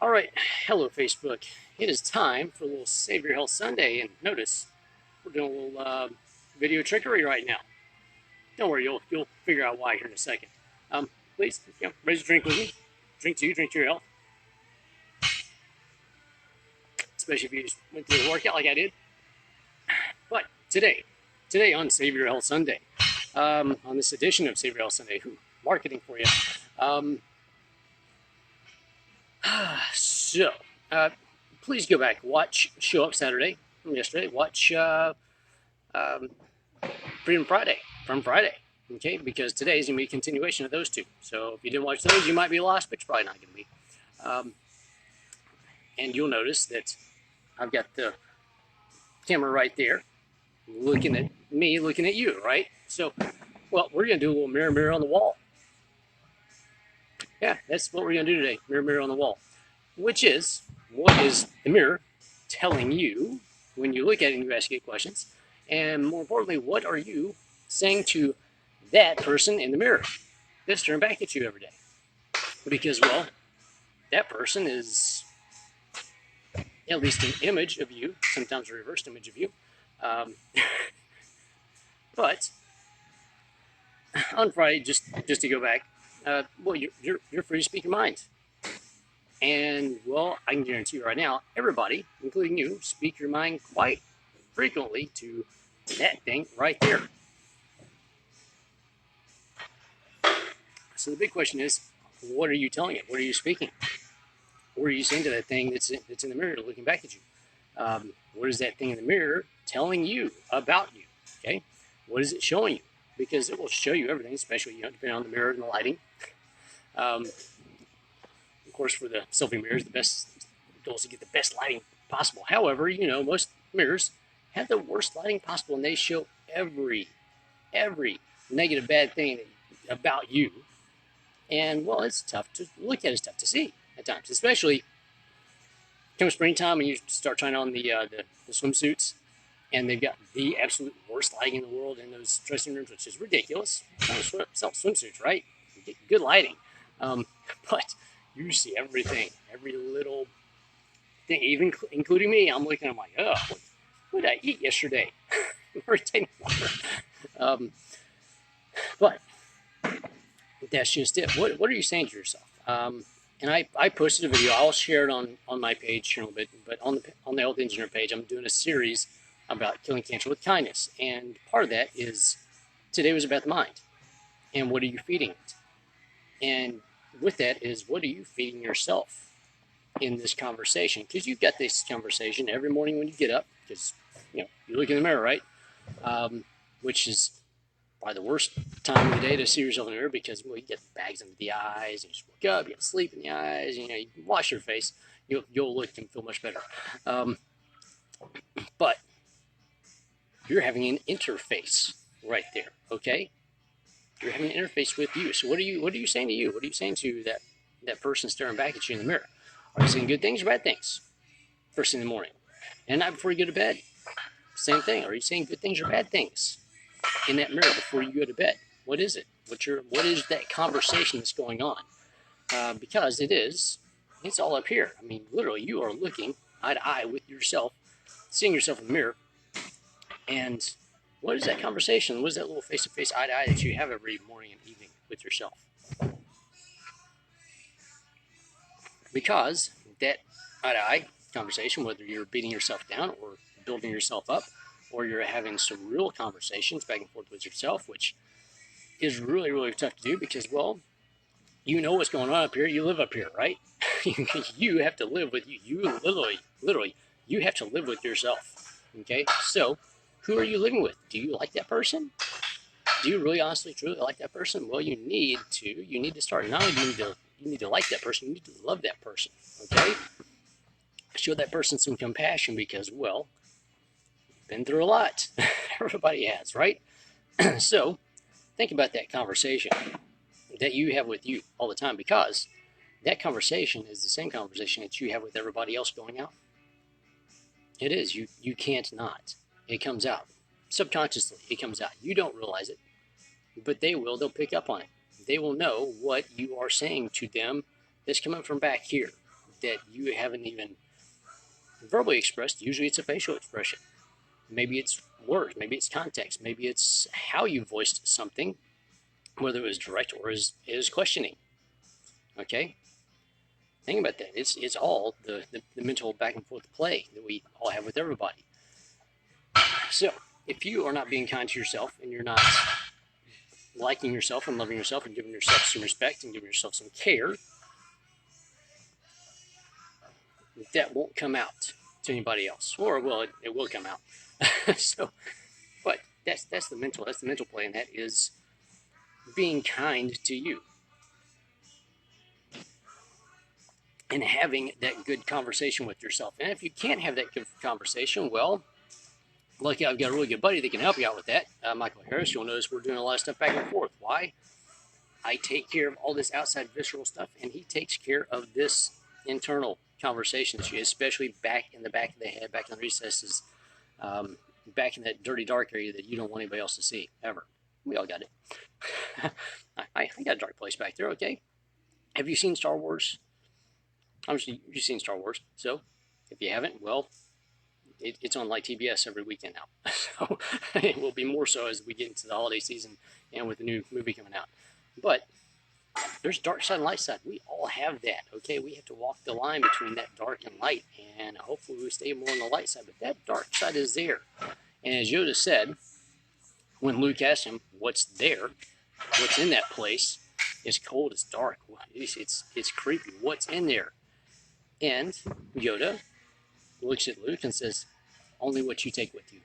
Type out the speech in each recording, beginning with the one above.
All right, hello Facebook. It is time for a little Save Your Health Sunday, and notice we're doing a little video trickery right now. Don't worry, you'll figure out why here in a second. Please, raise a drink with me. Drink to you, drink to your health. Especially if you just went through a workout like I did. But today on Save Your Health Sunday, on this edition of Save Your Health Sunday, marketing for you. So, please go back, watch Show Up Saturday from yesterday, watch Freedom Friday from Friday, okay? Because today is going to be a continuation of those two. So if you didn't watch those, you might be lost, but you're probably not going to be. And you'll notice that I've got the camera right there, looking at me, looking at you, right? So, well, we're going to do a little mirror on the wall. Yeah, that's what we're going to do today, mirror on the wall. Which is, what is the mirror telling you when you look at it and you ask it questions? And more importantly, what are you saying to that person in the mirror that's turned back at you every day? Because, well, that person is at least an image of you, sometimes a reversed image of you. But on Friday, just to go back, well, you're free to speak your mind. And, well, I can guarantee you right now, everybody, including you, speak your mind quite frequently to that thing right there. So the big question is, what are you telling it? What are you speaking? What are you saying to that thing that's in the mirror looking back at you? What is that thing in the mirror telling you about you? Okay, what is it showing you? Because it will show you everything, especially, depending on the mirror and the lighting. Of course, for the selfie mirrors, the best goal is to get the best lighting possible. However, most mirrors have the worst lighting possible, and they show every negative, bad thing about you. And, well, it's tough to look at. It's tough to see at times, especially come springtime and you start trying on the swimsuits, and they've got the absolute worst lighting in the world in those dressing rooms, which is ridiculous. Sell swimsuits, right? You get good lighting, but you see everything, every little thing, even including me. I'm looking, I'm like, oh, what did I eat yesterday? But that's just it. What are you saying to yourself? And I posted a video. I'll share it on my page here in a little bit. But on the Health Engineer page, I'm doing a series about killing cancer with kindness. And part of that is, today was about the mind. And what are you feeding it? And with that is, what are you feeding yourself in this conversation? Because you've got this conversation every morning when you get up, because you look in the mirror, right? Which is probably the worst time of the day to see yourself in the mirror, because, well, you get bags under the eyes, and you just wake up, you have sleep in the eyes, you wash your face, you'll look and feel much better. But you're having an interface right there, okay? You're having an interface with you. So what are you saying to you? What are you saying to that person staring back at you in the mirror? Are you saying good things or bad things first thing in the morning? And night before you go to bed, same thing. Are you saying good things or bad things in that mirror before you go to bed? What is it? What is that conversation that's going on? Because it's all up here. I mean, literally, you are looking eye to eye with yourself, seeing yourself in the mirror. And what is that conversation? What is that little face-to-face, eye-to-eye that you have every morning and evening with yourself? Because that eye-to-eye conversation, whether you're beating yourself down or building yourself up, or you're having some real conversations back and forth with yourself, which is really, really tough to do because, well, you know what's going on up here. You live up here, right? You have to live with you. You literally, you have to live with yourself. Okay? So, who are you living with? Do you like that person? Do you really, honestly, truly like that person? Well, you need to start. Not only do you need to like that person, you need to love that person. Okay? Show that person some compassion because, well, been through a lot. Everybody has, right? So, think about that conversation that you have with you all the time, because that conversation is the same conversation that you have with everybody else going out. It is. You can't not. It comes out. Subconsciously, it comes out. You don't realize it, but they will. They'll pick up on it. They will know what you are saying to them that's coming from back here. that you haven't even verbally expressed. Usually it's a facial expression. Maybe it's words, maybe it's context, maybe it's how you voiced something, whether it was direct or is questioning. Okay? Think about that. It's all the mental back and forth play that we all have with everybody. So if you are not being kind to yourself and you're not liking yourself and loving yourself and giving yourself some respect and giving yourself some care, that won't come out to anybody else. Or, well, it will come out. So, but that's the mental play, and that is being kind to you and having that good conversation with yourself. And if you can't have that good conversation, well, lucky I've got a really good buddy that can help you out with that. Michael Harris. You'll notice we're doing a lot of stuff back and forth. Why? I take care of all this outside visceral stuff, and he takes care of this internal conversation issue, especially back in the back of the head, back in the recesses, back in that dirty, dark area that you don't want anybody else to see, ever. We all got it. I got a dark place back there, okay? Have you seen Star Wars? Obviously, you've seen Star Wars. So, if you haven't, well, it's on like TBS every weekend now. So, it will be more so as we get into the holiday season and with the new movie coming out. But there's dark side and light side. We all have that, okay? We have to walk the line between that dark and light, and hopefully we stay more on the light side. But that dark side is there. And as Yoda said, when Luke asked him, what's there, what's in that place, it's cold, it's dark, it's creepy, what's in there? And Yoda looks at Luke and says, only what you take with you.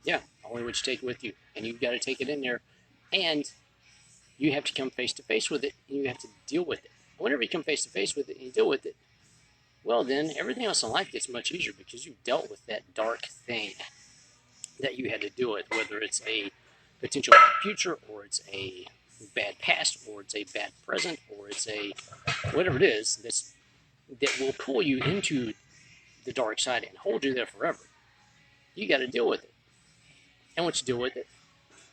Yeah, only what you take with you. And you've got to take it in there. And you have to come face to face with it, and you have to deal with it. Whenever you come face to face with it and you deal with it, well, then everything else in life gets much easier because you've dealt with that dark thing that you had to deal with, whether it's a potential future, or it's a bad past, or it's a bad present, or it's a whatever it is that will pull you into the dark side and hold you there forever. You got to deal with it. And once you deal with it,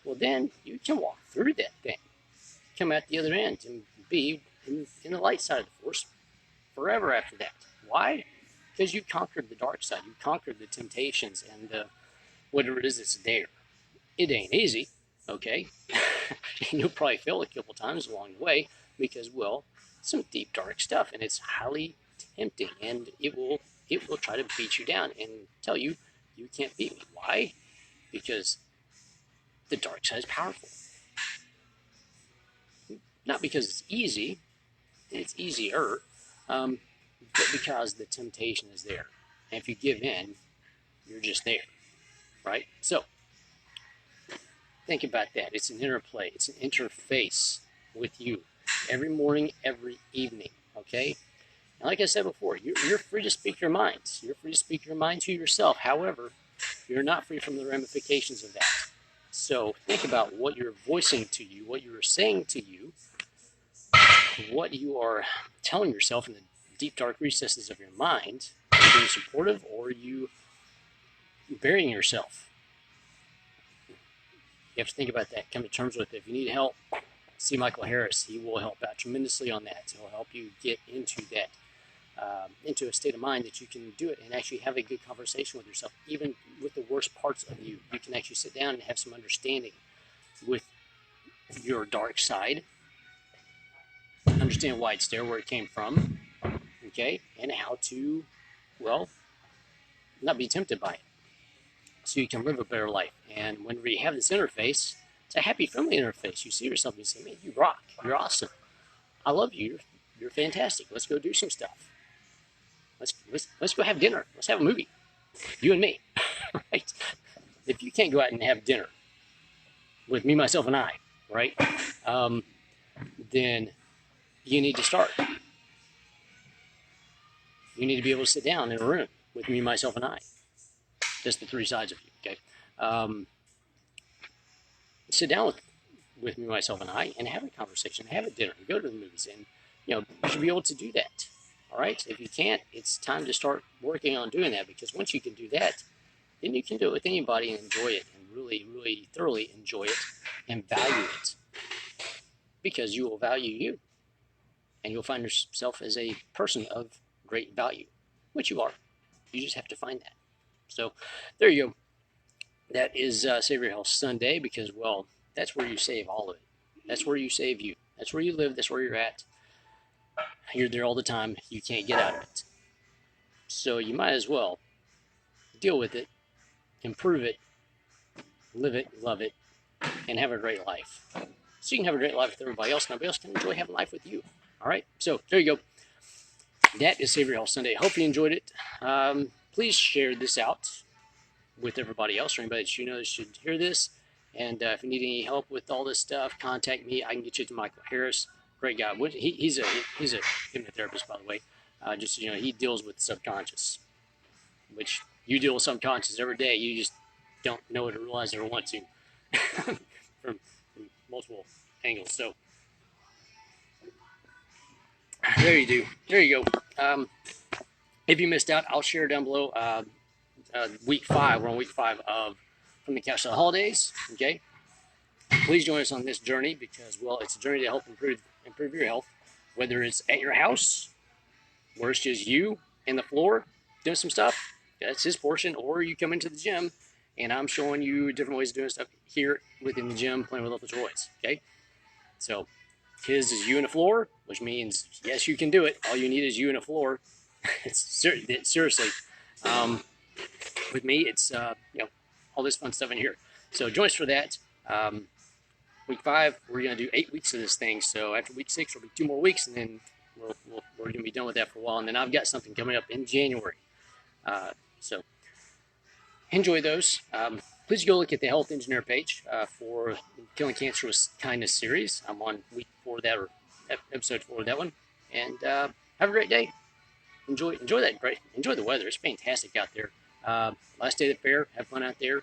well, then you can walk through that thing, come out the other end, and be in the light side of the force forever after that. Why? Because you conquered the dark side. You conquered the temptations and whatever it is that's there. It ain't easy, okay? You'll probably fail a couple times along the way because, well, some deep, dark stuff, and it's highly tempting, and it will try to beat you down and tell you you can't beat me. Why? Because the dark side is powerful. Not because it's easy, it's easier, but because the temptation is there. And if you give in, you're just there, right? So, think about that. It's an interplay. It's an interface with you every morning, every evening, okay? And like I said before, you're free to speak your mind. You're free to speak your mind to yourself. However, you're not free from the ramifications of that. So think about what you're voicing to you, what you're saying to you, what you are telling yourself in the deep, dark recesses of your mind. Are you being supportive, or are you burying yourself? You have to think about that. Come to terms with it. If you need help, see Michael Harris. He will help out tremendously on that. He'll help you get into that, into a state of mind that you can do it and actually have a good conversation with yourself. Even with the worst parts of you, you can actually sit down and have some understanding with your dark side. Understand why it's there, where it came from, okay, and how to, well, not be tempted by it, so you can live a better life. And when we have this interface, it's a happy, friendly interface. You see yourself and you say, man, you rock, you're awesome, I love you, you're fantastic, let's go do some stuff. Let's go have dinner, let's have a movie, you and me, right? If you can't go out and have dinner with me, myself, and I, right, then you need to start. You need to be able to sit down in a room with me, myself, and I. Just the three sides of you, okay? Sit down with me, myself, and I, and have a conversation, have a dinner, and go to the movies, and you should be able to do that. All right? If you can't, it's time to start working on doing that, because once you can do that, then you can do it with anybody and enjoy it, and really, really thoroughly enjoy it, and value it, because you will value you, and you'll find yourself as a person of great value, which you are. You just have to find that. So there you go. That is Save Your Health Sunday, because, well, that's where you save all of it. That's where you save you. That's where you live. That's where you're at. You're there all the time. You can't get out of it. So you might as well deal with it, improve it, live it, love it, and have a great life. So you can have a great life with everybody else. Nobody else can enjoy having life with you. All right? So there you go. That is Save Your Health Sunday. Hope you enjoyed it. Please share this out with everybody else, or anybody that you know that should hear this. And if you need any help with all this stuff, contact me. I can get you to Michael Harris. Great guy. He's a hypnotherapist, by the way. Just, he deals with subconscious, which you deal with subconscious every day. You just don't know it or realize it or want to from multiple angles. So there you do. There you go. If you missed out, I'll share down below week 5. We're on week 5 of From the Couch to the Holidays. Okay. Please join us on this journey, because, well, it's a journey to help improve your health, whether it's at your house, where it's just you and the floor doing some stuff. That's his portion. Or you come into the gym and I'm showing you different ways of doing stuff here within the gym, playing with all the toys. Okay. So his is you and the floor, which means, yes, you can do it. All you need is you and the floor. Seriously. With me, it's, all this fun stuff in here. So join us for that. Week 5, we're going to do 8 weeks of this thing. So after week 6, it'll be 2 more weeks, and then we're going to be done with that for a while. And then I've got something coming up in January. So enjoy those. Please go look at the Health Engineer page for Killing Cancer with Kindness series. I'm on week 4 of that, or episode 4 of that one. And have a great day. Enjoy that. Enjoy the weather. It's fantastic out there. Last day of the fair. Have fun out there.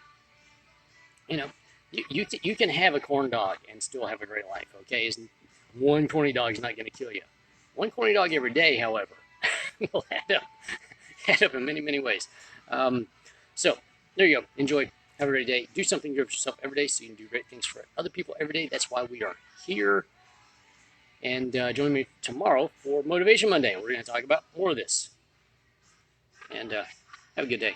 You can have a corn dog and still have a great life. Okay, one corny dog is not going to kill you. One corny dog every day, however, will add up in many, many ways. So there you go. Enjoy. Have a great day. Do something good for yourself every day, so you can do great things for other people every day. That's why we are here. And join me tomorrow for Motivation Monday. We're going to talk about more of this. And have a good day.